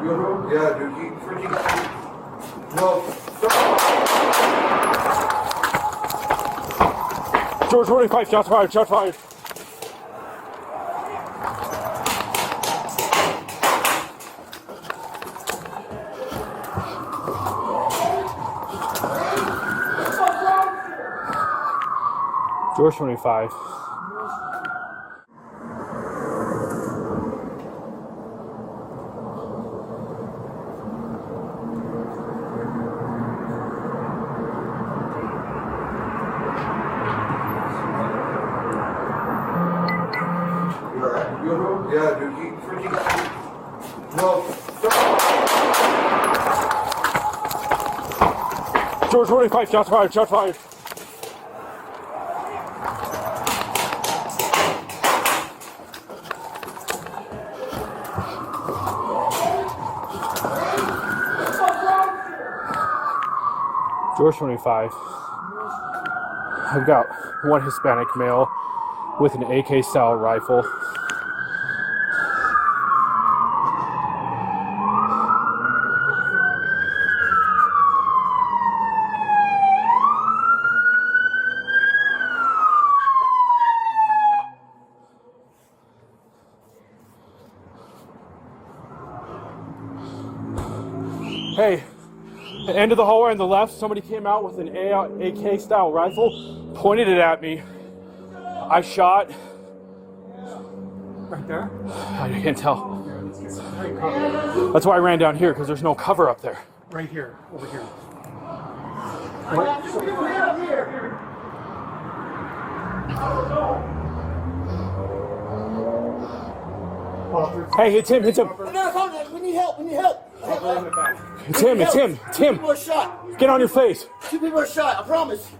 Yeah, dude, he freaking. No. George 25, shots fired, shots fired. George 25. Yeah, dude, he freaking. No. George 25, shots fired, shots fired. George 25. I've got one Hispanic male with an AK style rifle. Hey, the end of the hallway on the left, somebody came out with an AK style rifle, pointed it at me. I shot. Right there? I can't tell. That's why I ran down here, because there's no cover up there. Right here, over here. Hey, it's him, it's him. No, we need help, we need help. It's him, it's him, it's him. Two people are shot. Get on your face. 2 people are shot, I promise.